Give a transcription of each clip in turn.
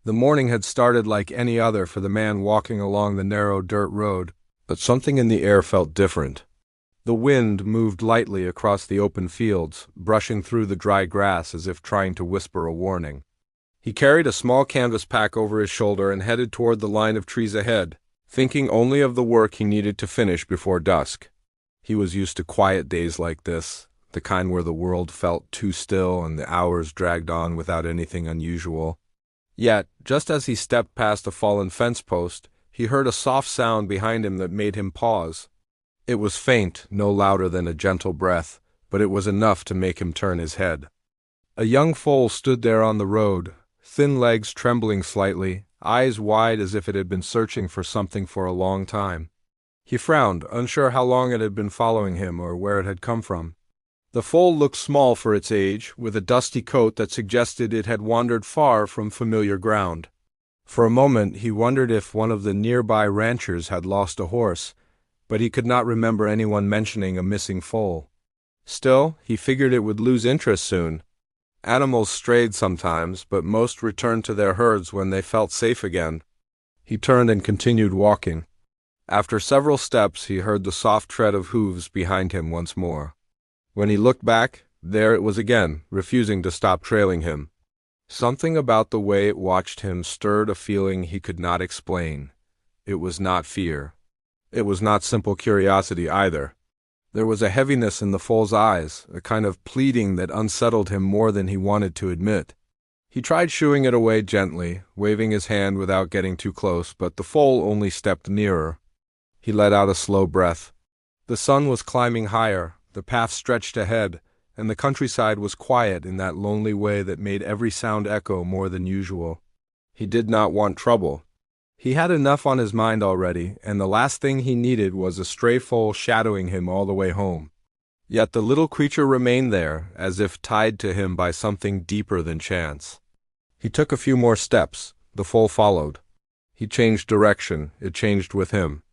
The morning had started like any other for the man walking along the narrow dirt road, but something in the air felt different. The wind moved lightly across the open fields, brushing through the dry grass as if trying to whisper a warning. He carried a small canvas pack over his shoulder and headed toward the line of trees ahead, thinking only of the work he needed to finish before dusk. He was used to quiet days like this, the kind where the world felt too still and the hours dragged on without anything unusual. Yet, just as he stepped past a fallen fence post, he heard a soft sound behind him that made him pause. It was faint, no louder than a gentle breath, but it was enough to make him turn his head. A young foal stood there on the road, thin legs trembling slightly, eyes wide as if it had been searching for something for a long time. He frowned, unsure how long it had been following him or where it had come from. The foal looked small for its age, with a dusty coat that suggested it had wandered far from familiar ground. For a moment he wondered if one of the nearby ranchers had lost a horse, but he could not remember anyone mentioning a missing foal. Still, he figured it would lose interest soon. Animals strayed sometimes, but most returned to their herds when they felt safe again. He turned and continued walking. After several steps, he heard the soft tread of hooves behind him once more. When he looked back, there it was again, refusing to stop trailing him. Something about the way it watched him stirred a feeling he could not explain. It was not fear. It was not simple curiosity either. There was a heaviness in the foal's eyes, a kind of pleading that unsettled him more than he wanted to admit. He tried shooing it away gently, waving his hand without getting too close, but the foal only stepped nearer. He let out a slow breath. The sun was climbing higher, the path stretched ahead, and the countryside was quiet in that lonely way that made every sound echo more than usual. He did not want trouble. He had enough on his mind already, and the last thing he needed was a stray foal shadowing him all the way home. Yet the little creature remained there, as if tied to him by something deeper than chance. He took a few more steps. The foal followed. He changed direction. It changed with him.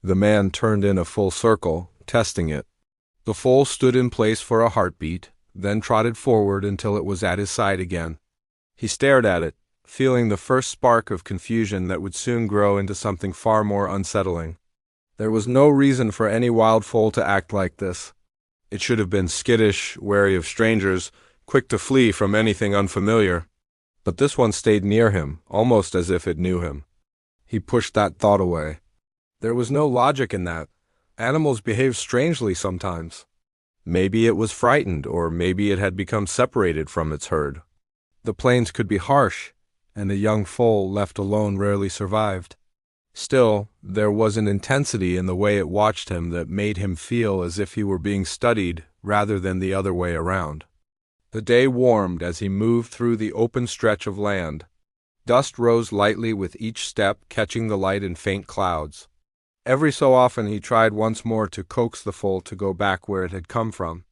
The man turned in a full circle, testing it. The foal stood in place for a heartbeat, then trotted forward until it was at his side again. He stared at it, feeling the first spark of confusion that would soon grow into something far more unsettling. There was no reason for any wild foal to act like this. It should have been skittish, wary of strangers, quick to flee from anything unfamiliar. But this one stayed near him, almost as if it knew him. He pushed that thought away. There was no logic in that. Animals behave strangely sometimes. Maybe it was frightened, or maybe it had become separated from its herd. The plains could be harsh, and a young foal left alone rarely survived. Still, there was an intensity in the way it watched him that made him feel as if he were being studied rather than the other way around. The day warmed as he moved through the open stretch of land. Dust rose lightly with each step, catching the light in faint clouds. Every so often he tried once more to coax the foal to go back where it had come from.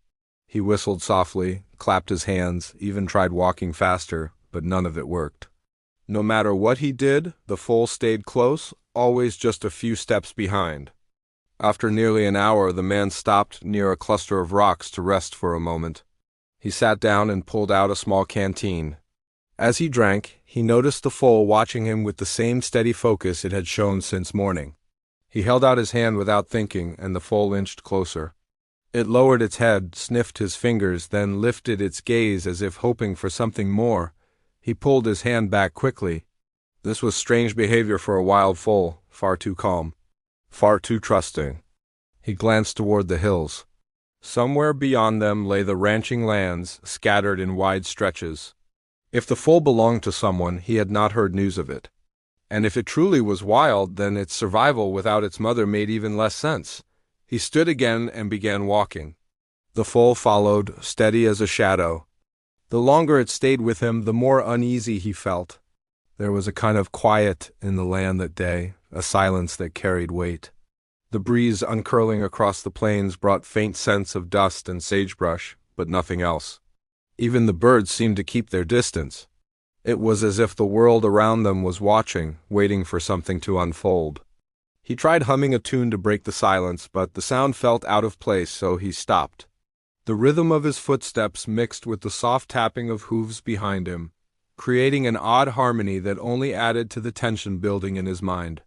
He whistled softly, clapped his hands, even tried walking faster, but none of it worked. No matter what he did, the foal stayed close, always just a few steps behind. After nearly an hour, the man stopped near a cluster of rocks to rest for a moment. He sat down and pulled out a small canteen. As he drank, he noticed the foal watching him with the same steady focus it had shown since morning. He held out his hand without thinking, and the foal inched closer. It lowered its head, sniffed his fingers, then lifted its gaze as if hoping for something more. He pulled his hand back quickly. This was strange behavior for a wild foal, far too calm, far too trusting. He glanced toward the hills. Somewhere beyond them lay the ranching lands, scattered in wide stretches. If the foal belonged to someone, he had not heard news of it. And if it truly was wild, then its survival without its mother made even less sense. He stood again and began walking. The foal followed, steady as a shadow. The longer it stayed with him, the more uneasy he felt. There was a kind of quiet in the land that day, a silence that carried weight. The breeze uncurling across the plains brought faint scents of dust and sagebrush, but nothing else. Even the birds seemed to keep their distance. It was as if the world around them was watching, waiting for something to unfold. He tried humming a tune to break the silence, but the sound felt out of place, so he stopped. The rhythm of his footsteps mixed with the soft tapping of hooves behind him, creating an odd harmony that only added to the tension building in his mind.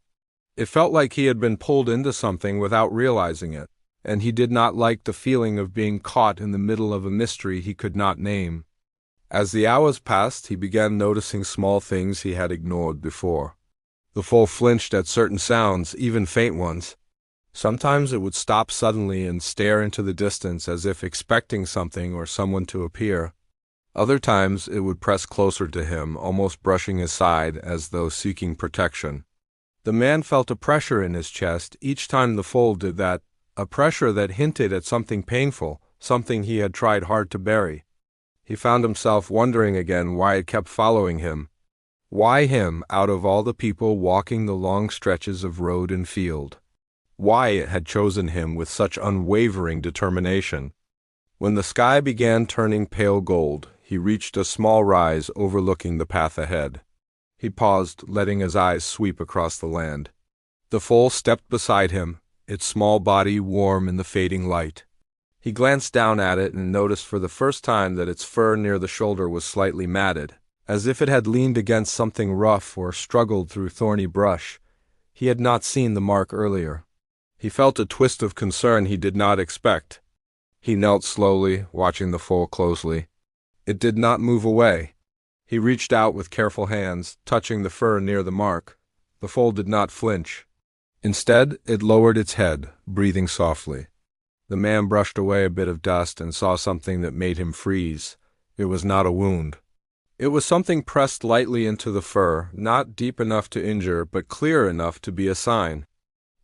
It felt like he had been pulled into something without realizing it, and he did not like the feeling of being caught in the middle of a mystery he could not name. As the hours passed, he began noticing small things he had ignored before. The foal flinched at certain sounds, even faint ones. Sometimes it would stop suddenly and stare into the distance as if expecting something or someone to appear. Other times it would press closer to him, almost brushing his side as though seeking protection. The man felt a pressure in his chest each time the foal did that, a pressure that hinted at something painful, something he had tried hard to bury. He found himself wondering again why it kept following him. Why him out of all the people walking the long stretches of road and field? Why it had chosen him with such unwavering determination? When the sky began turning pale gold, he reached a small rise overlooking the path ahead. He paused, letting his eyes sweep across the land. The foal stepped beside him, its small body warm in the fading light. He glanced down at it and noticed for the first time that its fur near the shoulder was slightly matted, as if it had leaned against something rough or struggled through thorny brush. He had not seen the mark earlier. He felt a twist of concern he did not expect. He knelt slowly, watching the foal closely. It did not move away. He reached out with careful hands, touching the fur near the mark. The foal did not flinch. Instead, it lowered its head, breathing softly. The man brushed away a bit of dust and saw something that made him freeze. It was not a wound. It was something pressed lightly into the fur, not deep enough to injure, but clear enough to be a sign.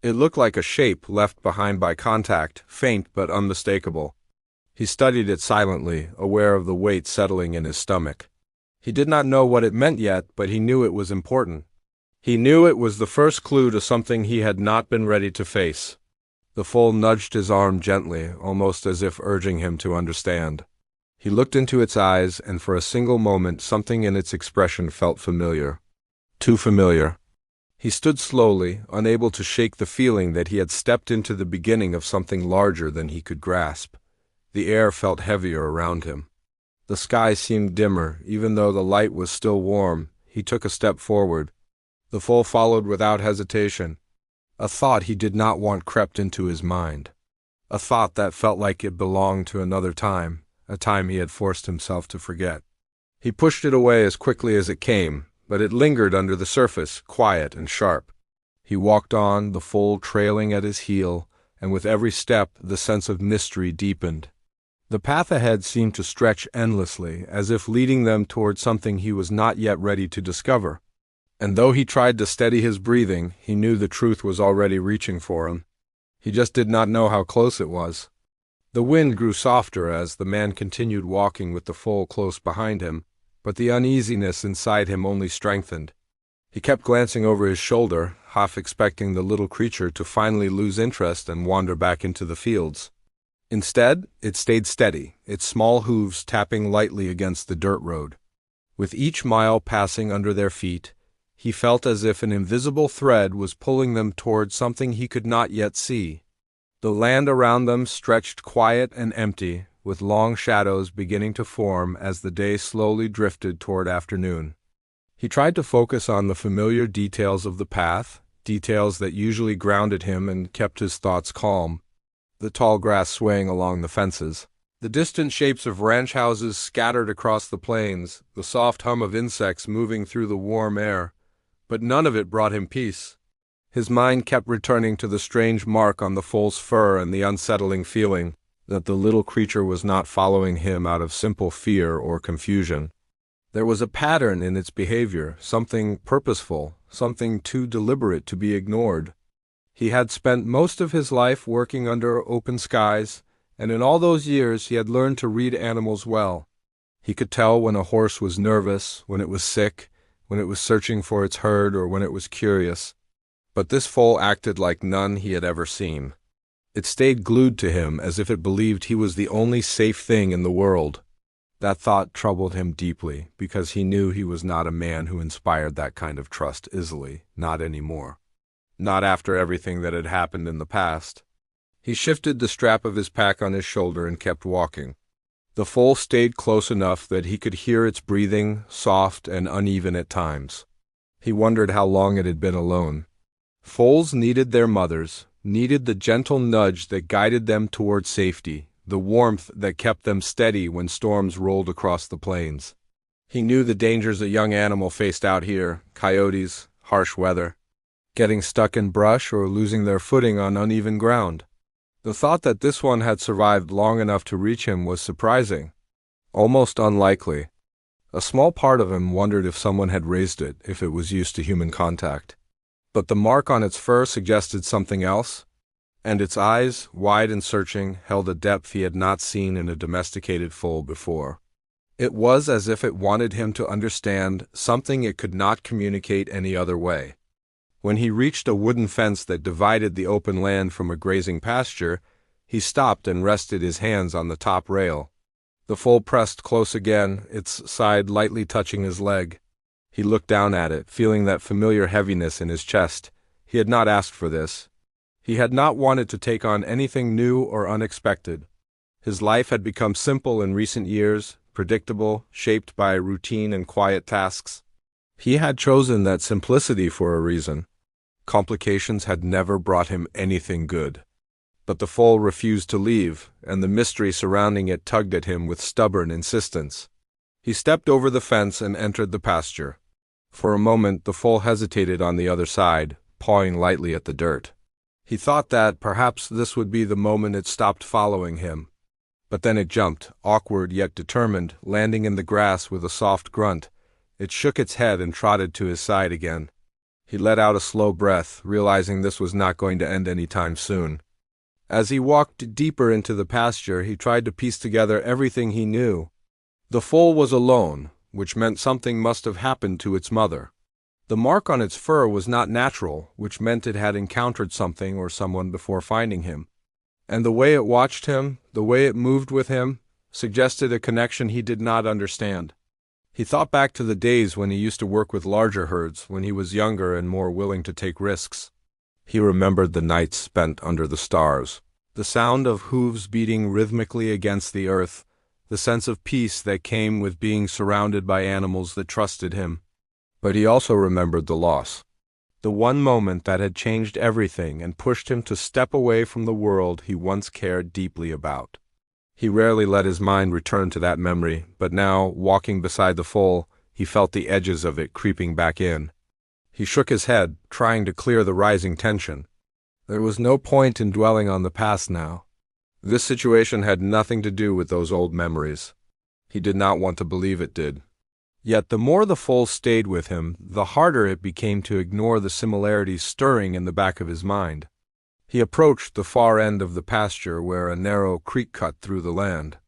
It looked like a shape left behind by contact, faint but unmistakable. He studied it silently, aware of the weight settling in his stomach. He did not know what it meant yet, but he knew it was important. He knew it was the first clue to something he had not been ready to face. The foal nudged his arm gently, almost as if urging him to understand. He looked into its eyes, and for a single moment something in its expression felt familiar. Too familiar. He stood slowly, unable to shake the feeling that he had stepped into the beginning of something larger than he could grasp. The air felt heavier around him. The sky seemed dimmer, even though the light was still warm. He took a step forward. The foal followed without hesitation. A thought he did not want crept into his mind. A thought that felt like it belonged to another time, a time he had forced himself to forget. He pushed it away as quickly as it came, but it lingered under the surface, quiet and sharp. He walked on, the foal trailing at his heel, and with every step the sense of mystery deepened. The path ahead seemed to stretch endlessly, as if leading them toward something he was not yet ready to discover. And though he tried to steady his breathing, he knew the truth was already reaching for him. He just did not know how close it was. The wind grew softer as the man continued walking with the foal close behind him, but the uneasiness inside him only strengthened. He kept glancing over his shoulder, half expecting the little creature to finally lose interest and wander back into the fields. Instead, it stayed steady, its small hooves tapping lightly against the dirt road. With each mile passing under their feet, he felt as if an invisible thread was pulling them toward something he could not yet see. The land around them stretched quiet and empty, with long shadows beginning to form as the day slowly drifted toward afternoon. He tried to focus on the familiar details of the path, details that usually grounded him and kept his thoughts calm. The tall grass swaying along the fences, the distant shapes of ranch houses scattered across the plains, the soft hum of insects moving through the warm air, but none of it brought him peace. His mind kept returning to the strange mark on the foal's fur and the unsettling feeling that the little creature was not following him out of simple fear or confusion. There was a pattern in its behavior, something purposeful, something too deliberate to be ignored. He had spent most of his life working under open skies, and in all those years he had learned to read animals well. He could tell when a horse was nervous, when it was sick, when it was searching for its herd, or when it was curious. But this foal acted like none he had ever seen. It stayed glued to him as if it believed he was the only safe thing in the world. That thought troubled him deeply, because he knew he was not a man who inspired that kind of trust easily, not anymore. Not after everything that had happened in the past. He shifted the strap of his pack on his shoulder and kept walking. The foal stayed close enough that he could hear its breathing, soft and uneven at times. He wondered how long it had been alone. Foals needed their mothers, needed the gentle nudge that guided them toward safety, the warmth that kept them steady when storms rolled across the plains. He knew the dangers a young animal faced out here: coyotes, harsh weather, getting stuck in brush or losing their footing on uneven ground. The thought that this one had survived long enough to reach him was surprising, almost unlikely. A small part of him wondered if someone had raised it, if it was used to human contact. But the mark on its fur suggested something else, and its eyes, wide and searching, held a depth he had not seen in a domesticated foal before. It was as if it wanted him to understand something it could not communicate any other way. When he reached a wooden fence that divided the open land from a grazing pasture, he stopped and rested his hands on the top rail. The foal pressed close again, its side lightly touching his leg. He looked down at it, feeling that familiar heaviness in his chest. He had not asked for this. He had not wanted to take on anything new or unexpected. His life had become simple in recent years, predictable, shaped by routine and quiet tasks. He had chosen that simplicity for a reason. Complications had never brought him anything good. But the foal refused to leave, and the mystery surrounding it tugged at him with stubborn insistence. He stepped over the fence and entered the pasture. For a moment the foal hesitated on the other side, pawing lightly at the dirt. He thought that perhaps this would be the moment it stopped following him. But then it jumped, awkward yet determined, landing in the grass with a soft grunt. It shook its head and trotted to his side again. He let out a slow breath, realizing this was not going to end any time soon. As he walked deeper into the pasture, he tried to piece together everything he knew. The foal was alone, which meant something must have happened to its mother. The mark on its fur was not natural, which meant it had encountered something or someone before finding him. And the way it watched him, the way it moved with him, suggested a connection he did not understand. He thought back to the days when he used to work with larger herds, when he was younger and more willing to take risks. He remembered the nights spent under the stars, the sound of hooves beating rhythmically against the earth, the sense of peace that came with being surrounded by animals that trusted him. But he also remembered the loss, the one moment that had changed everything and pushed him to step away from the world he once cared deeply about. He rarely let his mind return to that memory, but now, walking beside the foal, he felt the edges of it creeping back in. He shook his head, trying to clear the rising tension. There was no point in dwelling on the past now. This situation had nothing to do with those old memories. He did not want to believe it did. Yet the more the foal stayed with him, the harder it became to ignore the similarities stirring in the back of his mind. He approached the far end of the pasture where a narrow creek cut through the land.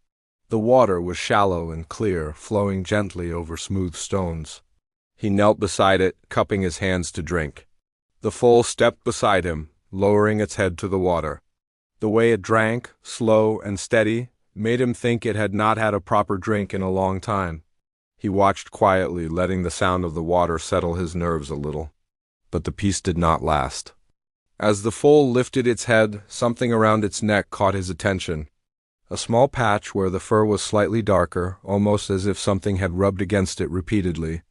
The water was shallow and clear, flowing gently over smooth stones. He knelt beside it, cupping his hands to drink. The foal stepped beside him, lowering its head to the water. The way it drank, slow and steady, made him think it had not had a proper drink in a long time. He watched quietly, letting the sound of the water settle his nerves a little. But the peace did not last. As the foal lifted its head, something around its neck caught his attention. A small patch where the fur was slightly darker, almost as if something had rubbed against it repeatedly.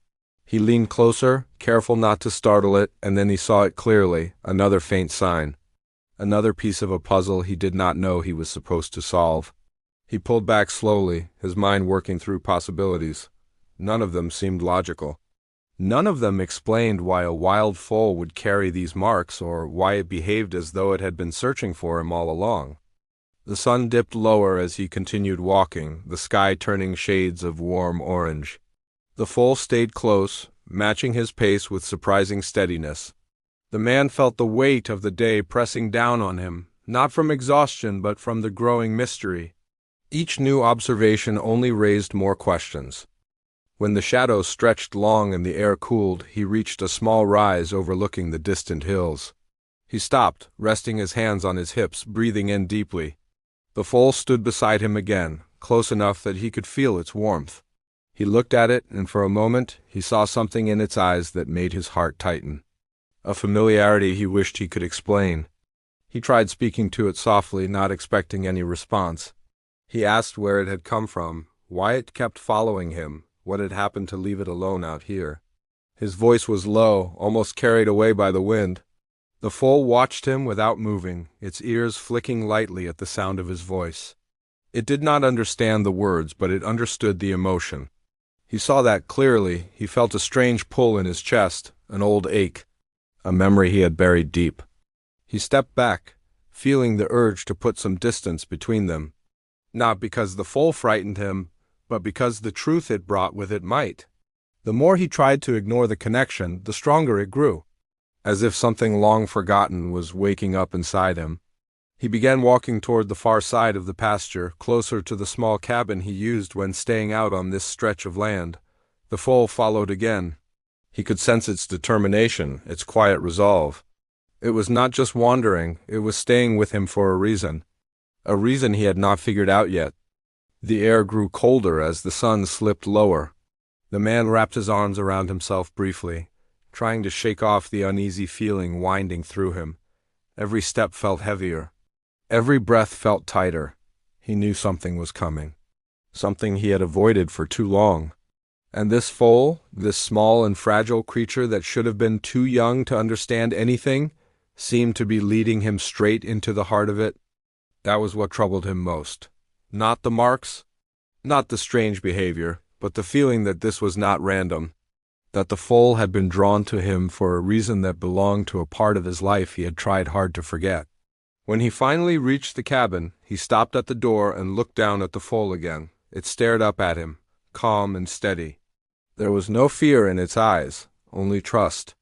He leaned closer, careful not to startle it, and then he saw it clearly, another faint sign. Another piece of a puzzle he did not know he was supposed to solve. He pulled back slowly, his mind working through possibilities. None of them seemed logical. None of them explained why a wild foal would carry these marks or why it behaved as though it had been searching for him all along. The sun dipped lower as he continued walking, the sky turning shades of warm orange. The foal stayed close, matching his pace with surprising steadiness. The man felt the weight of the day pressing down on him, not from exhaustion but from the growing mystery. Each new observation only raised more questions. When the shadows stretched long and the air cooled, he reached a small rise overlooking the distant hills. He stopped, resting his hands on his hips, breathing in deeply. The foal stood beside him again, close enough that he could feel its warmth. He looked at it, and for a moment he saw something in its eyes that made his heart tighten. A familiarity he wished he could explain. He tried speaking to it softly, not expecting any response. He asked where it had come from, why it kept following him, what had happened to leave it alone out here. His voice was low, almost carried away by the wind. The foal watched him without moving, its ears flicking lightly at the sound of his voice. It did not understand the words, but it understood the emotion. He saw that clearly. He felt a strange pull in his chest, an old ache, a memory he had buried deep. He stepped back, feeling the urge to put some distance between them. Not because the foal frightened him, but because the truth it brought with it might. The more he tried to ignore the connection, the stronger it grew, as if something long forgotten was waking up inside him. He began walking toward the far side of the pasture, closer to the small cabin he used when staying out on this stretch of land. The foal followed again. He could sense its determination, its quiet resolve. It was not just wandering, it was staying with him for a reason he had not figured out yet. The air grew colder as the sun slipped lower. The man wrapped his arms around himself briefly, trying to shake off the uneasy feeling winding through him. Every step felt heavier. Every breath felt tighter. He knew something was coming. Something he had avoided for too long. And this foal, this small and fragile creature that should have been too young to understand anything, seemed to be leading him straight into the heart of it. That was what troubled him most. Not the marks, not the strange behavior, but the feeling that this was not random, that the foal had been drawn to him for a reason that belonged to a part of his life he had tried hard to forget. When he finally reached the cabin, he stopped at the door and looked down at the foal again. It stared up at him, calm and steady. There was no fear in its eyes, only trust,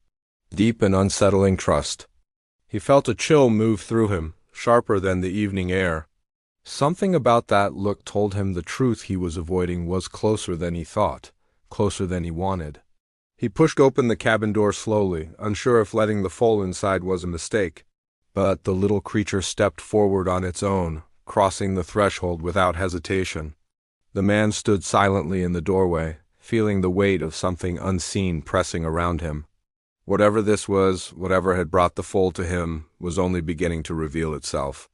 deep and unsettling trust. He felt a chill move through him, sharper than the evening air. Something about that look told him the truth he was avoiding was closer than he thought, closer than he wanted. He pushed open the cabin door slowly, unsure if letting the foal inside was a mistake. But the little creature stepped forward on its own, crossing the threshold without hesitation. The man stood silently in the doorway, feeling the weight of something unseen pressing around him. Whatever this was, whatever had brought the foal to him, was only beginning to reveal itself.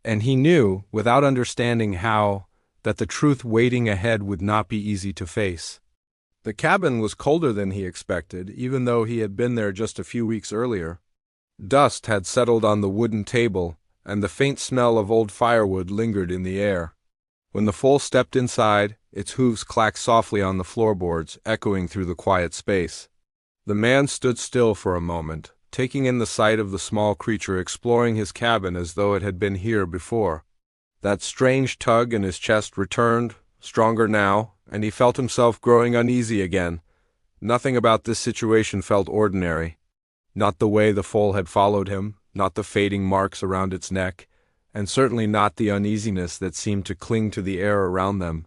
And he knew, without understanding how, that the truth waiting ahead would not be easy to face. The cabin was colder than he expected, even though he had been there just a few weeks earlier. Dust had settled on the wooden table, and the faint smell of old firewood lingered in the air. When the foal stepped inside, its hooves clacked softly on the floorboards, echoing through the quiet space. The man stood still for a moment, taking in the sight of the small creature exploring his cabin as though it had been here before. That strange tug in his chest returned, stronger now, and he felt himself growing uneasy again. Nothing about this situation felt ordinary. Not the way the foal had followed him, not the fading marks around its neck, and certainly not the uneasiness that seemed to cling to the air around them.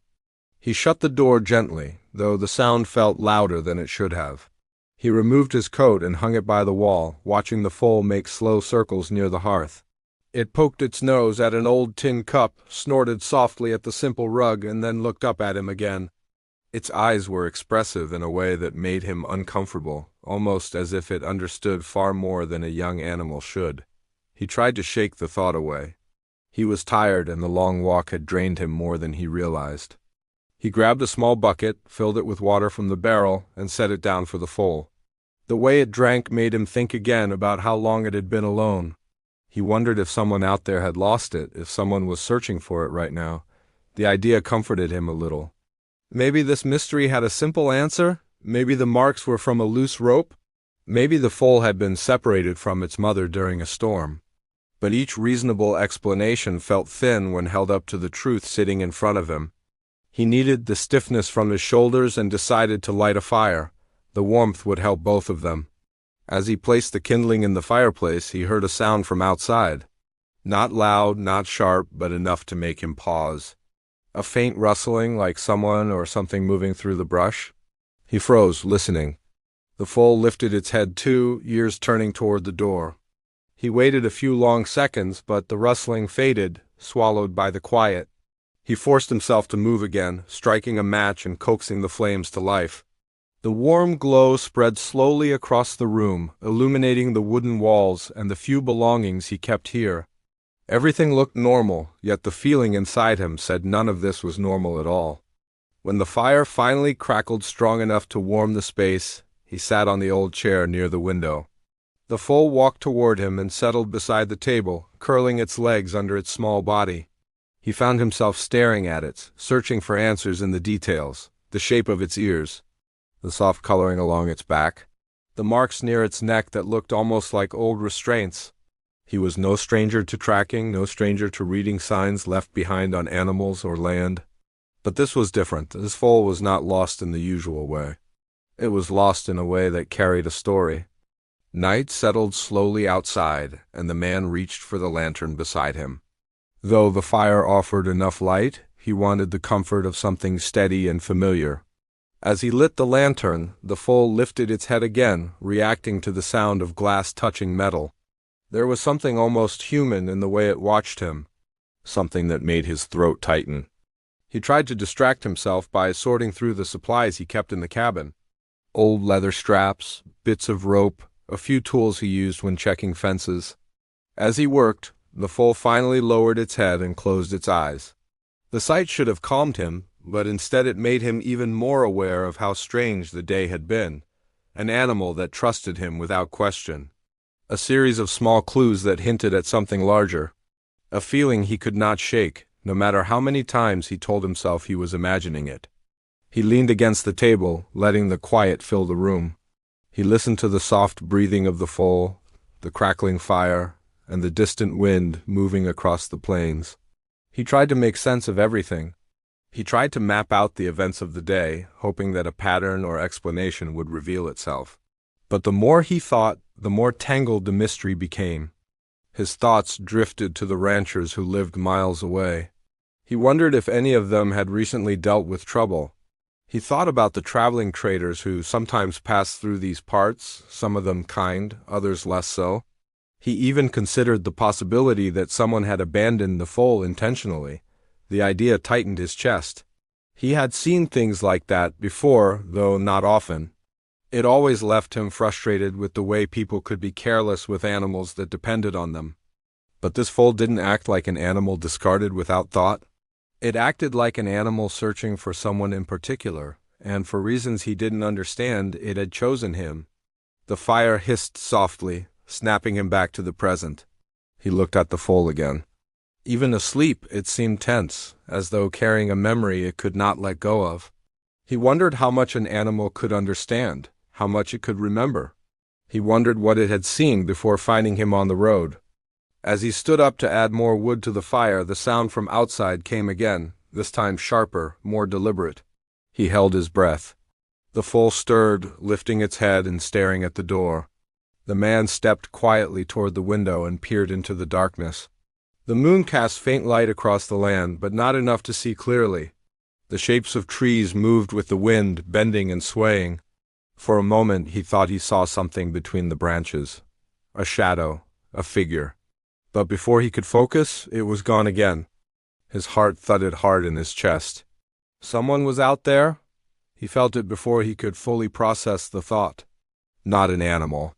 He shut the door gently, though the sound felt louder than it should have. He removed his coat and hung it by the wall, watching the foal make slow circles near the hearth. It poked its nose at an old tin cup, snorted softly at the simple rug, and then looked up at him again. Its eyes were expressive in a way that made him uncomfortable, almost as if it understood far more than a young animal should. He tried to shake the thought away. He was tired, and the long walk had drained him more than he realized. He grabbed a small bucket, filled it with water from the barrel, and set it down for the foal. The way it drank made him think again about how long it had been alone. He wondered if someone out there had lost it, if someone was searching for it right now. The idea comforted him a little. Maybe this mystery had a simple answer. Maybe the marks were from a loose rope. Maybe the foal had been separated from its mother during a storm. But each reasonable explanation felt thin when held up to the truth sitting in front of him. He needed the stiffness from his shoulders and decided to light a fire. The warmth would help both of them. As he placed the kindling in the fireplace, he heard a sound from outside. Not loud, not sharp, but enough to make him pause. A faint rustling, like someone or something moving through the brush. He froze, listening. The foal lifted its head too, ears turning toward the door. He waited a few long seconds, but the rustling faded, swallowed by the quiet. He forced himself to move again, striking a match and coaxing the flames to life. The warm glow spread slowly across the room, illuminating the wooden walls and the few belongings he kept here. Everything looked normal, yet the feeling inside him said none of this was normal at all. When the fire finally crackled strong enough to warm the space, he sat on the old chair near the window. The foal walked toward him and settled beside the table, curling its legs under its small body. He found himself staring at it, searching for answers in the details, the shape of its ears, the soft coloring along its back, the marks near its neck that looked almost like old restraints. He was no stranger to tracking, no stranger to reading signs left behind on animals or land. But this was different. This foal was not lost in the usual way. It was lost in a way that carried a story. Night settled slowly outside, and the man reached for the lantern beside him. Though the fire offered enough light, he wanted the comfort of something steady and familiar. As he lit the lantern, the foal lifted its head again, reacting to the sound of glass touching metal. There was something almost human in the way it watched him, something that made his throat tighten. He tried to distract himself by sorting through the supplies he kept in the cabin. Old leather straps, bits of rope, a few tools he used when checking fences. As he worked, the foal finally lowered its head and closed its eyes. The sight should have calmed him, but instead it made him even more aware of how strange the day had been. An animal that trusted him without question. A series of small clues that hinted at something larger. A feeling he could not shake, no matter how many times he told himself he was imagining it. He leaned against the table, letting the quiet fill the room. He listened to the soft breathing of the foal, the crackling fire, and the distant wind moving across the plains. He tried to make sense of everything. He tried to map out the events of the day, hoping that a pattern or explanation would reveal itself. But the more he thought, the more tangled the mystery became. His thoughts drifted to the ranchers who lived miles away. He wondered if any of them had recently dealt with trouble. He thought about the traveling traders who sometimes passed through these parts, some of them kind, others less so. He even considered the possibility that someone had abandoned the foal intentionally. The idea tightened his chest. He had seen things like that before, though not often. It always left him frustrated with the way people could be careless with animals that depended on them. But this foal didn't act like an animal discarded without thought. It acted like an animal searching for someone in particular, and for reasons he didn't understand, it had chosen him. The fire hissed softly, snapping him back to the present. He looked at the foal again. Even asleep, it seemed tense, as though carrying a memory it could not let go of. He wondered how much an animal could understand, how much it could remember. He wondered what it had seen before finding him on the road. As he stood up to add more wood to the fire, the sound from outside came again, this time sharper, more deliberate. He held his breath. The foal stirred, lifting its head and staring at the door. The man stepped quietly toward the window and peered into the darkness. The moon cast faint light across the land, but not enough to see clearly. The shapes of trees moved with the wind, bending and swaying. For a moment he thought he saw something between the branches. A shadow, a figure. But before he could focus, it was gone again. His heart thudded hard in his chest. Someone was out there? He felt it before he could fully process the thought. Not an animal.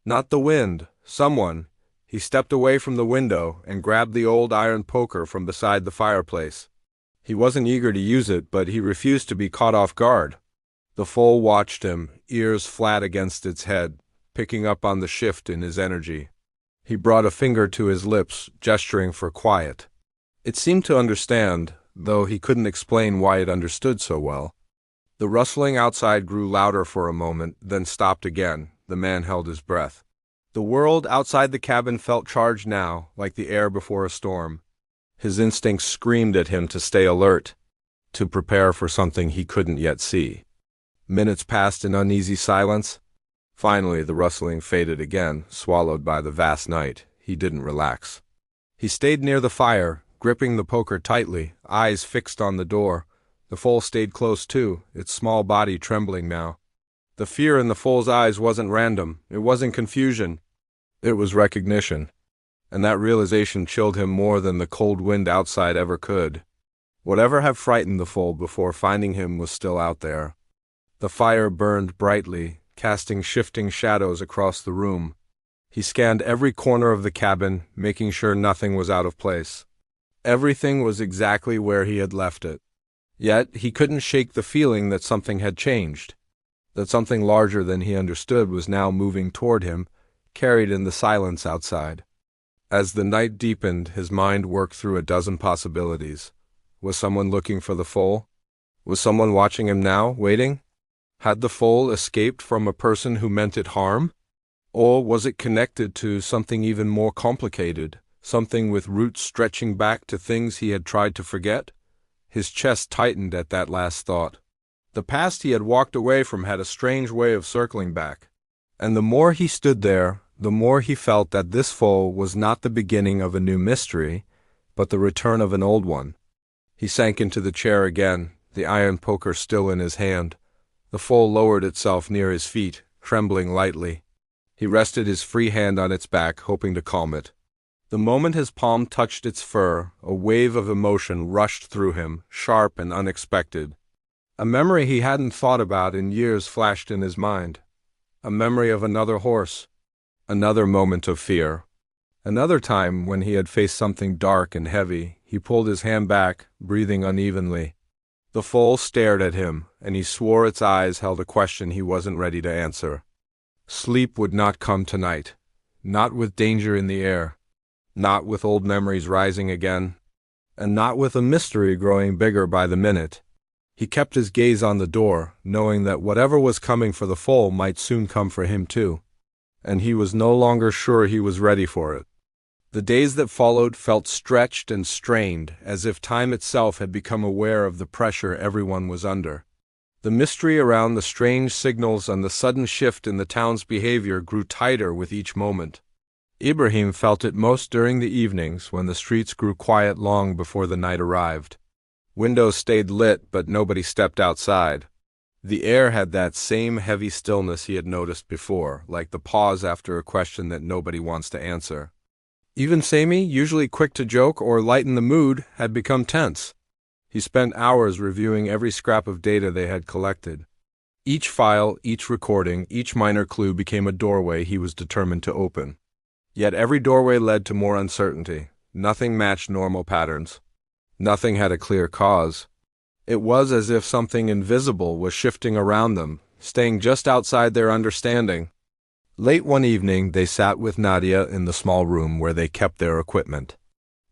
Not the wind. Someone. He stepped away from the window and grabbed the old iron poker from beside the fireplace. He wasn't eager to use it, but he refused to be caught off guard. The foal watched him, ears flat against its head, picking up on the shift in his energy. He brought a finger to his lips, gesturing for quiet. It seemed to understand, though he couldn't explain why it understood so well. The rustling outside grew louder for a moment, then stopped again. The man held his breath. The world outside the cabin felt charged now, like the air before a storm. His instincts screamed at him to stay alert, to prepare for something he couldn't yet see. Minutes passed in uneasy silence. Finally, the rustling faded again, swallowed by the vast night. He didn't relax. He stayed near the fire, gripping the poker tightly, eyes fixed on the door. The foal stayed close too, its small body trembling now. The fear in the foal's eyes wasn't random. It wasn't confusion. It was recognition. And that realization chilled him more than the cold wind outside ever could. Whatever had frightened the foal before finding him was still out there. The fire burned brightly, casting shifting shadows across the room. He scanned every corner of the cabin, making sure nothing was out of place. Everything was exactly where he had left it. Yet he couldn't shake the feeling that something had changed, that something larger than he understood was now moving toward him, carried in the silence outside. As the night deepened, his mind worked through a dozen possibilities. Was someone looking for the foal? Was someone watching him now, waiting? Had the foal escaped from a person who meant it harm? Or was it connected to something even more complicated, something with roots stretching back to things he had tried to forget? His chest tightened at that last thought. The past he had walked away from had a strange way of circling back. And the more he stood there, the more he felt that this foal was not the beginning of a new mystery, but the return of an old one. He sank into the chair again, the iron poker still in his hand. The foal lowered itself near his feet, trembling lightly. He rested his free hand on its back, hoping to calm it. The moment his palm touched its fur, a wave of emotion rushed through him, sharp and unexpected. A memory he hadn't thought about in years flashed in his mind. A memory of another horse. Another moment of fear. Another time when he had faced something dark and heavy, he pulled his hand back, breathing unevenly. The foal stared at him, and he swore its eyes held a question he wasn't ready to answer. Sleep would not come tonight. Not with danger in the air. Not with old memories rising again. And not with a mystery growing bigger by the minute. He kept his gaze on the door, knowing that whatever was coming for the foal might soon come for him too. And he was no longer sure he was ready for it. The days that followed felt stretched and strained, as if time itself had become aware of the pressure everyone was under. The mystery around the strange signals and the sudden shift in the town's behavior grew tighter with each moment. Ibrahim felt it most during the evenings when the streets grew quiet long before the night arrived. Windows stayed lit, but nobody stepped outside. The air had that same heavy stillness he had noticed before, like the pause after a question that nobody wants to answer. Even Sammy, usually quick to joke or lighten the mood, had become tense. He spent hours reviewing every scrap of data they had collected. Each file, each recording, each minor clue became a doorway he was determined to open. Yet every doorway led to more uncertainty. Nothing matched normal patterns. Nothing had a clear cause. It was as if something invisible was shifting around them, staying just outside their understanding. Late one evening, they sat with Nadia in the small room where they kept their equipment.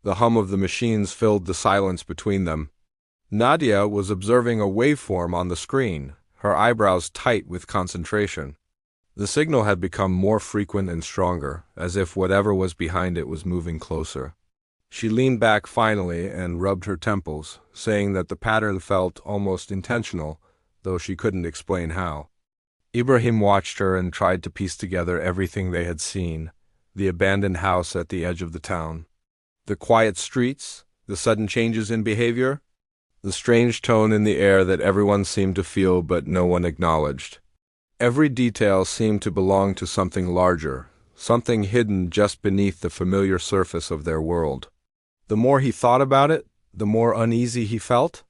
The hum of the machines filled the silence between them. Nadia was observing a waveform on the screen, her eyebrows tight with concentration. The signal had become more frequent and stronger, as if whatever was behind it was moving closer. She leaned back finally and rubbed her temples, saying that the pattern felt almost intentional, though she couldn't explain how. Ibrahim watched her and tried to piece together everything they had seen: the abandoned house at the edge of the town, the quiet streets, the sudden changes in behavior, the strange tone in the air that everyone seemed to feel but no one acknowledged. Every detail seemed to belong to something larger, something hidden just beneath the familiar surface of their world. The more he thought about it, the more uneasy he felt.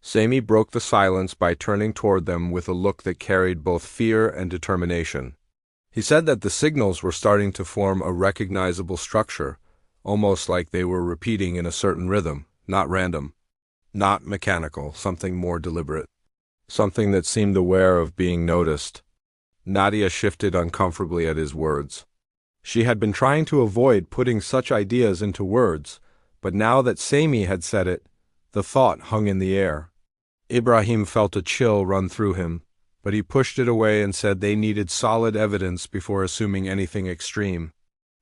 Sammy broke the silence by turning toward them with a look that carried both fear and determination. He said that the signals were starting to form a recognizable structure, almost like they were repeating in a certain rhythm, not random, not mechanical, something more deliberate, something that seemed aware of being noticed. Nadia shifted uncomfortably at his words. She had been trying to avoid putting such ideas into words, but now that Sammy had said it, the thought hung in the air. Ibrahim felt a chill run through him, but he pushed it away and said they needed solid evidence before assuming anything extreme.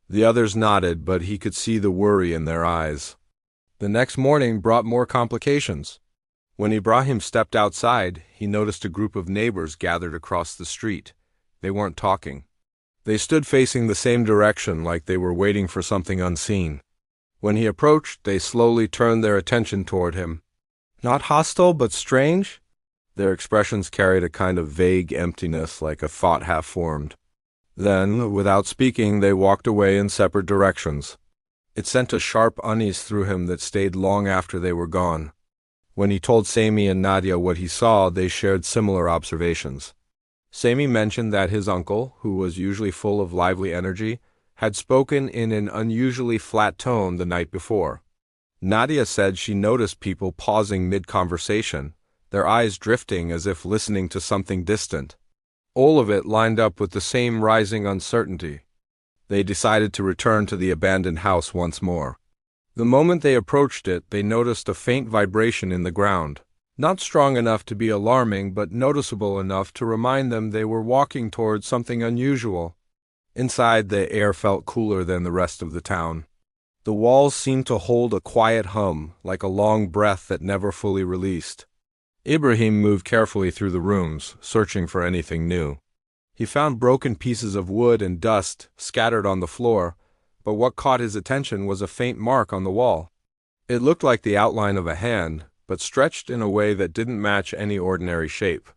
The others nodded, but he could see the worry in their eyes. The next morning brought more complications. When Ibrahim stepped outside, he noticed a group of neighbors gathered across the street. They weren't talking. They stood facing the same direction, like they were waiting for something unseen. When he approached, they slowly turned their attention toward him. Not hostile, but strange. Their expressions carried a kind of vague emptiness, like a thought half-formed. Then, without speaking, they walked away in separate directions. It sent a sharp unease through him that stayed long after they were gone. When he told Sammy and Nadia what he saw, they shared similar observations. Sammy mentioned that his uncle, who was usually full of lively energy, had spoken in an unusually flat tone the night before. Nadia said she noticed people pausing mid-conversation, their eyes drifting as if listening to something distant. All of it lined up with the same rising uncertainty. They decided to return to the abandoned house once more. The moment they approached it, they noticed a faint vibration in the ground. Not strong enough to be alarming, but noticeable enough to remind them they were walking towards something unusual. Inside, the air felt cooler than the rest of the town. The walls seemed to hold a quiet hum, like a long breath that never fully released. Ibrahim moved carefully through the rooms, searching for anything new. He found broken pieces of wood and dust scattered on the floor, but what caught his attention was a faint mark on the wall. It looked like the outline of a hand, but stretched in a way that didn't match any ordinary shape.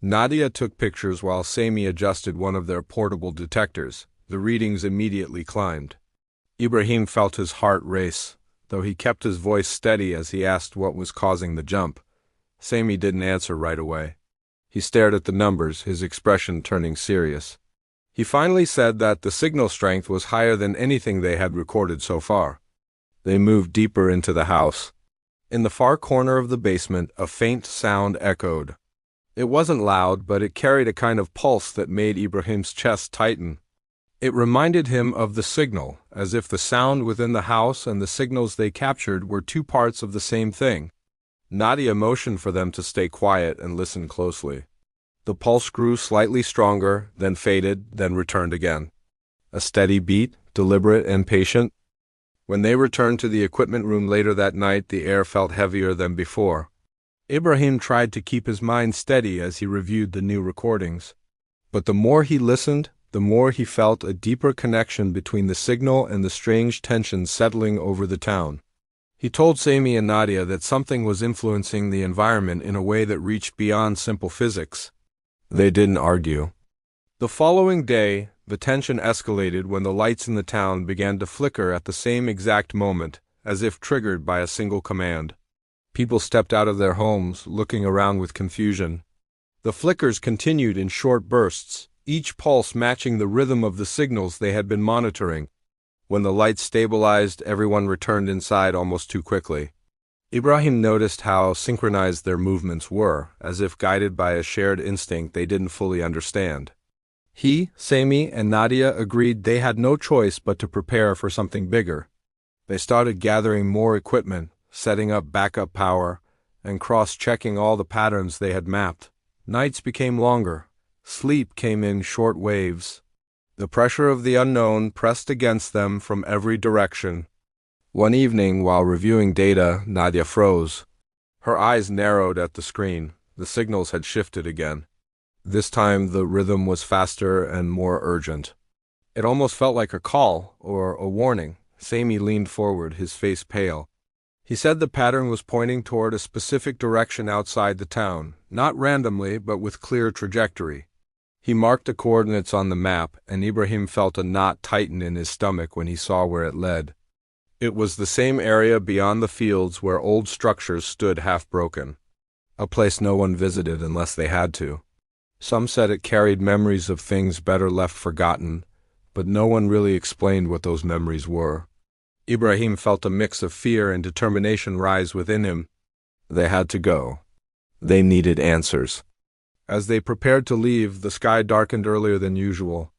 Nadia took pictures while Sami adjusted one of their portable detectors. The readings immediately climbed. Ibrahim felt his heart race, though he kept his voice steady as he asked what was causing the jump. Sami didn't answer right away. He stared at the numbers, his expression turning serious. He finally said that the signal strength was higher than anything they had recorded so far. They moved deeper into the house. In the far corner of the basement, a faint sound echoed. It wasn't loud, but it carried a kind of pulse that made Ibrahim's chest tighten. It reminded him of the signal, as if the sound within the house and the signals they captured were two parts of the same thing. Nadia motioned for them to stay quiet and listen closely. The pulse grew slightly stronger, then faded, then returned again. A steady beat, deliberate and patient. When they returned to the equipment room later that night, the air felt heavier than before. Ibrahim tried to keep his mind steady as he reviewed the new recordings. But the more he listened, the more he felt a deeper connection between the signal and the strange tension settling over the town. He told Sami and Nadia that something was influencing the environment in a way that reached beyond simple physics. They didn't argue. The following day, the tension escalated when the lights in the town began to flicker at the same exact moment, as if triggered by a single command. People stepped out of their homes, looking around with confusion. The flickers continued in short bursts, each pulse matching the rhythm of the signals they had been monitoring. When the lights stabilized, everyone returned inside almost too quickly. Ibrahim noticed how synchronized their movements were, as if guided by a shared instinct they didn't fully understand. He, Sami, and Nadia agreed they had no choice but to prepare for something bigger. They started gathering more equipment, setting up backup power, and cross-checking all the patterns they had mapped. Nights became longer. Sleep came in short waves. The pressure of the unknown pressed against them from every direction. One evening, while reviewing data, Nadia froze. Her eyes narrowed at the screen. The signals had shifted again. This time, the rhythm was faster and more urgent. It almost felt like a call or a warning. Sami leaned forward, his face pale. He said the pattern was pointing toward a specific direction outside the town, not randomly, but with clear trajectory. He marked the coordinates on the map, and Ibrahim felt a knot tighten in his stomach when he saw where it led. It was the same area beyond the fields where old structures stood half-broken, a place no one visited unless they had to. Some said it carried memories of things better left forgotten, but no one really explained what those memories were. Ibrahim felt a mix of fear and determination rise within him. They had to go. They needed answers. As they prepared to leave, the sky darkened earlier than usual.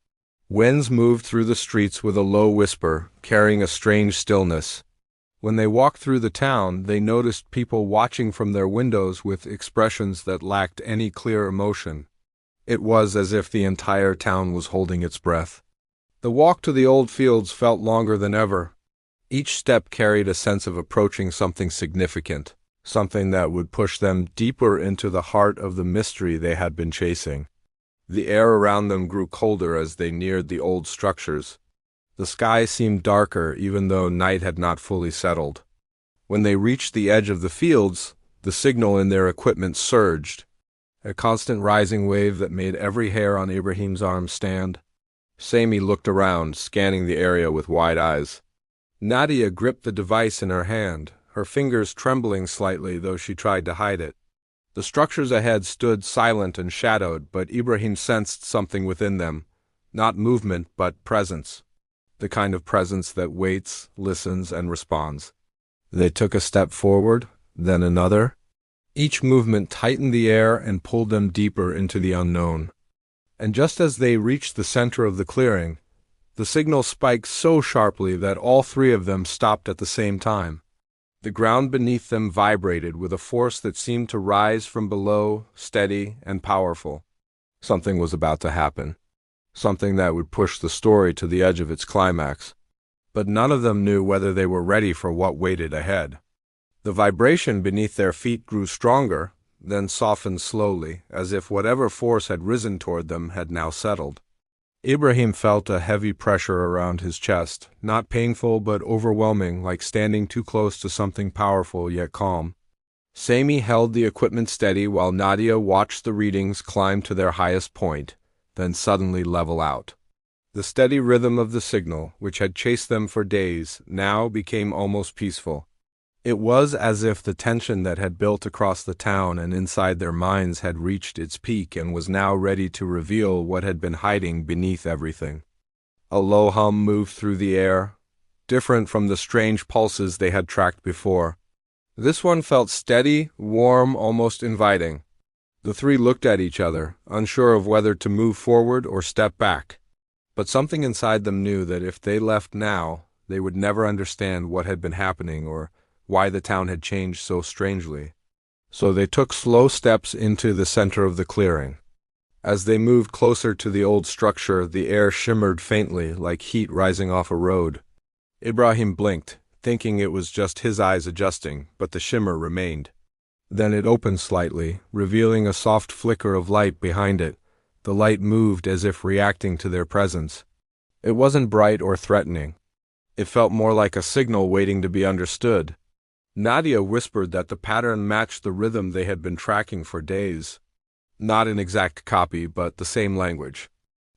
Winds moved through the streets with a low whisper, carrying a strange stillness. When they walked through the town, they noticed people watching from their windows with expressions that lacked any clear emotion. It was as if the entire town was holding its breath. The walk to the old fields felt longer than ever. Each step carried a sense of approaching something significant, something that would push them deeper into the heart of the mystery they had been chasing. The air around them grew colder as they neared the old structures. The sky seemed darker even though night had not fully settled. When they reached the edge of the fields, the signal in their equipment surged, a constant rising wave that made every hair on Ibrahim's arm stand. Sami looked around, scanning the area with wide eyes. Nadia gripped the device in her hand, her fingers trembling slightly though she tried to hide it. The structures ahead stood silent and shadowed, but Ibrahim sensed something within them, not movement but presence. the kind of presence that waits, listens, and responds. They took a step forward, then another. Each movement tightened the air and pulled them deeper into the unknown. And just as they reached the center of the clearing, the signal spiked so sharply that all three of them stopped at the same time. The ground beneath them vibrated with a force that seemed to rise from below, steady and powerful. Something was about to happen. Something that would push the story to the edge of its climax. But none of them knew whether they were ready for what waited ahead. The vibration beneath their feet grew stronger, then softened slowly, as if whatever force had risen toward them had now settled. Ibrahim felt a heavy pressure around his chest, not painful but overwhelming, like standing too close to something powerful yet calm. Sami held the equipment steady while Nadia watched the readings climb to their highest point, then suddenly level out. The steady rhythm of the signal, which had chased them for days, now became almost peaceful. It was as if the tension that had built across the town and inside their minds had reached its peak and was now ready to reveal what had been hiding beneath everything. A low hum moved through the air, different from the strange pulses they had tracked before. This one felt steady, warm, almost inviting. The three looked at each other, unsure of whether to move forward or step back. But something inside them knew that if they left now, they would never understand what had been happening or why the town had changed so strangely. So they took slow steps into the center of the clearing. As they moved closer to the old structure, the air shimmered faintly, like heat rising off a road. Ibrahim blinked, thinking it was just his eyes adjusting, but the shimmer remained. Then it opened slightly, revealing a soft flicker of light behind it. The light moved as if reacting to their presence. It wasn't bright or threatening. It felt more like a signal waiting to be understood. Nadia whispered that the pattern matched the rhythm they had been tracking for days. Not an exact copy, but the same language.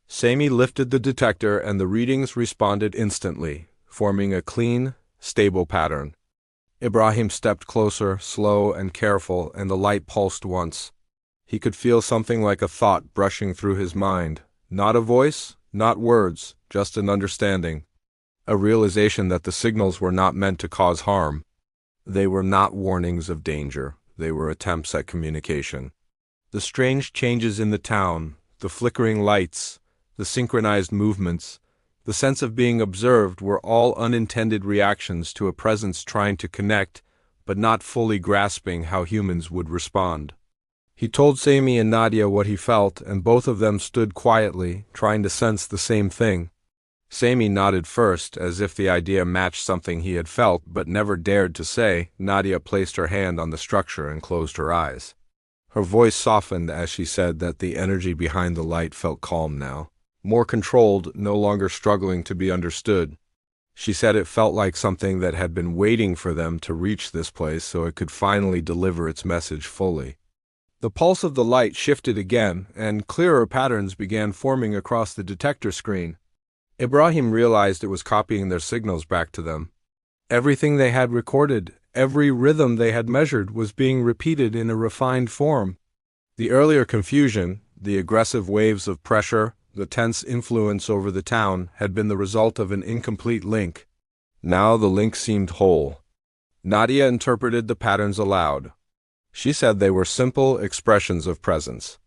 Sami lifted the detector and the readings responded instantly, forming a clean, stable pattern. Ibrahim stepped closer, slow and careful, and the light pulsed once. He could feel something like a thought brushing through his mind. Not a voice, not words, just an understanding. A realization that the signals were not meant to cause harm. They were not warnings of danger. They were attempts at communication. The strange changes in the town, the flickering lights, the synchronized movements, the sense of being observed were all unintended reactions to a presence trying to connect, but not fully grasping how humans would respond. He told Sami and Nadia what he felt, and both of them stood quietly, trying to sense the same thing. Sami nodded first, as if the idea matched something he had felt but never dared to say. Nadia placed her hand on the structure and closed her eyes. Her voice softened as she said that the energy behind the light felt calm now, more controlled, no longer struggling to be understood. She said it felt like something that had been waiting for them to reach this place so it could finally deliver its message fully. The pulse of the light shifted again, and clearer patterns began forming across the detector screen. Ibrahim realized it was copying their signals back to them. Everything they had recorded, every rhythm they had measured, was being repeated in a refined form. The earlier confusion, the aggressive waves of pressure, the tense influence over the town, had been the result of an incomplete link. Now the link seemed whole. Nadia interpreted the patterns aloud. She said they were simple expressions of presence.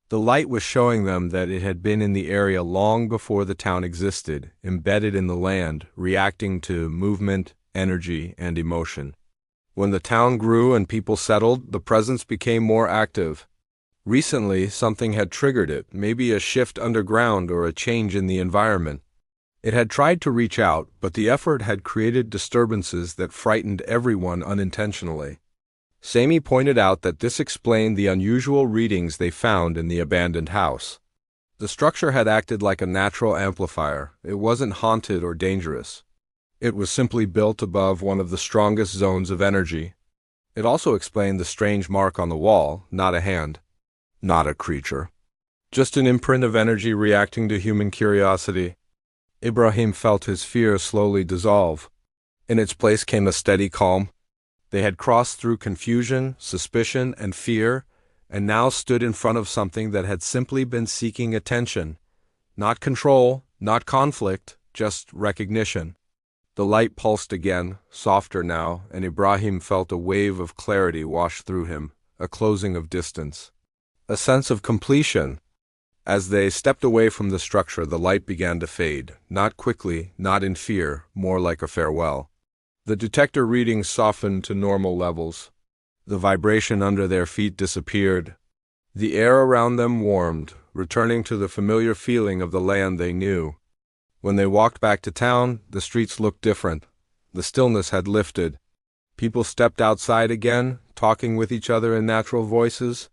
The light was showing them that it had been in the area long before the town existed, embedded in the land, reacting to movement, energy, and emotion. When the town grew and people settled, the presence became more active. Recently, something had triggered it, maybe a shift underground or a change in the environment. It had tried to reach out, but the effort had created disturbances that frightened everyone unintentionally. Sami pointed out that this explained the unusual readings they found in the abandoned house. The structure had acted like a natural amplifier. It wasn't haunted or dangerous. It was simply built above one of the strongest zones of energy. It also explained the strange mark on the wall, not a hand, not a creature. Just an imprint of energy reacting to human curiosity. Ibrahim felt his fear slowly dissolve. In its place came a steady calm. They had crossed through confusion, suspicion, and fear, and now stood in front of something that had simply been seeking attention. Not control, not conflict, just recognition. The light pulsed again, softer now, and Ibrahim felt a wave of clarity wash through him, a closing of distance. A sense of completion. As they stepped away from the structure, the light began to fade, not quickly, not in fear, more like a farewell. The detector readings softened to normal levels. The vibration under their feet disappeared. The air around them warmed, returning to the familiar feeling of the land they knew. When they walked back to town, the streets looked different. The stillness had lifted. People stepped outside again, talking with each other in natural voices.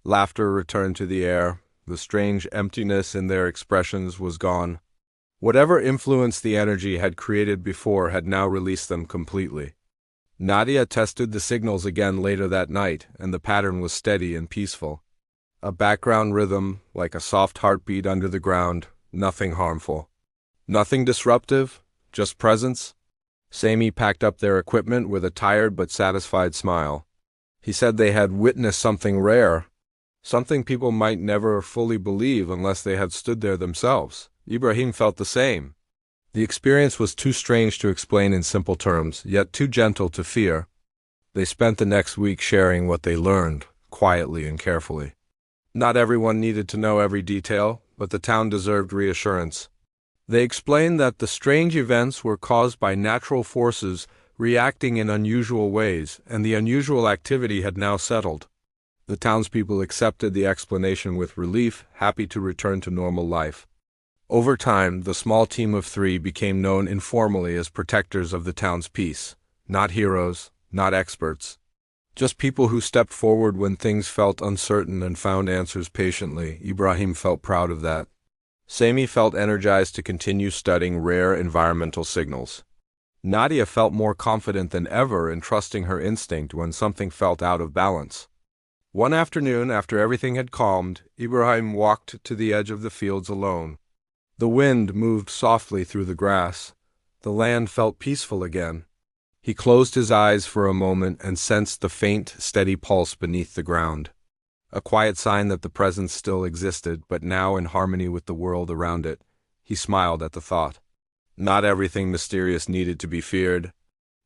Laughter returned to the air. The strange emptiness in their expressions was gone. Whatever influence the energy had created before had now released them completely. Nadia tested the signals again later that night, and the pattern was steady and peaceful. A background rhythm, like a soft heartbeat under the ground, nothing harmful. Nothing disruptive, just presence. Sami packed up their equipment with a tired but satisfied smile. He said they had witnessed something rare, something people might never fully believe unless they had stood there themselves. Ibrahim felt the same. The experience was too strange to explain in simple terms, yet too gentle to fear. They spent the next week sharing what they learned, quietly and carefully. Not everyone needed to know every detail, but the town deserved reassurance. They explained that the strange events were caused by natural forces reacting in unusual ways, and the unusual activity had now settled. The townspeople accepted the explanation with relief, happy to return to normal life. Over time, the small team of 3 became known informally as protectors of the town's peace. Not heroes, not experts. Just people who stepped forward when things felt uncertain and found answers patiently. Ibrahim felt proud of that. Sami felt energized to continue studying rare environmental signals. Nadia felt more confident than ever in trusting her instinct when something felt out of balance. One afternoon, after everything had calmed, Ibrahim walked to the edge of the fields alone. The wind moved softly through the grass. The land felt peaceful again. He closed his eyes for a moment and sensed the faint, steady pulse beneath the ground. A quiet sign that the presence still existed, but now in harmony with the world around it. He smiled at the thought. Not everything mysterious needed to be feared.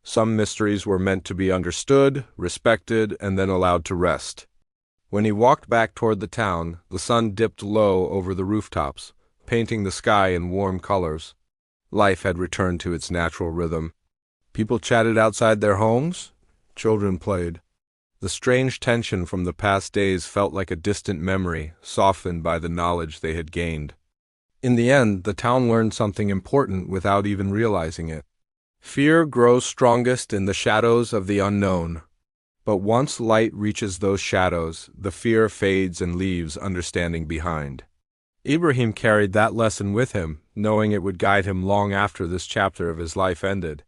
Some mysteries were meant to be understood, respected, and then allowed to rest. When he walked back toward the town, the sun dipped low over the rooftops, painting the sky in warm colors. Life had returned to its natural rhythm. People chatted outside their homes. Children played. The strange tension from the past days felt like a distant memory, softened by the knowledge they had gained. In the end, the town learned something important without even realizing it. Fear grows strongest in the shadows of the unknown. But once light reaches those shadows, the fear fades and leaves understanding behind. Ibrahim carried that lesson with him, knowing it would guide him long after this chapter of his life ended.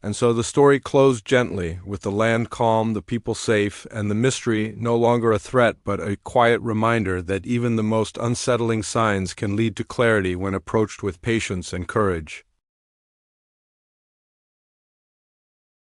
And so the story closed gently, with the land calm, the people safe, and the mystery no longer a threat but a quiet reminder that even the most unsettling signs can lead to clarity when approached with patience and courage.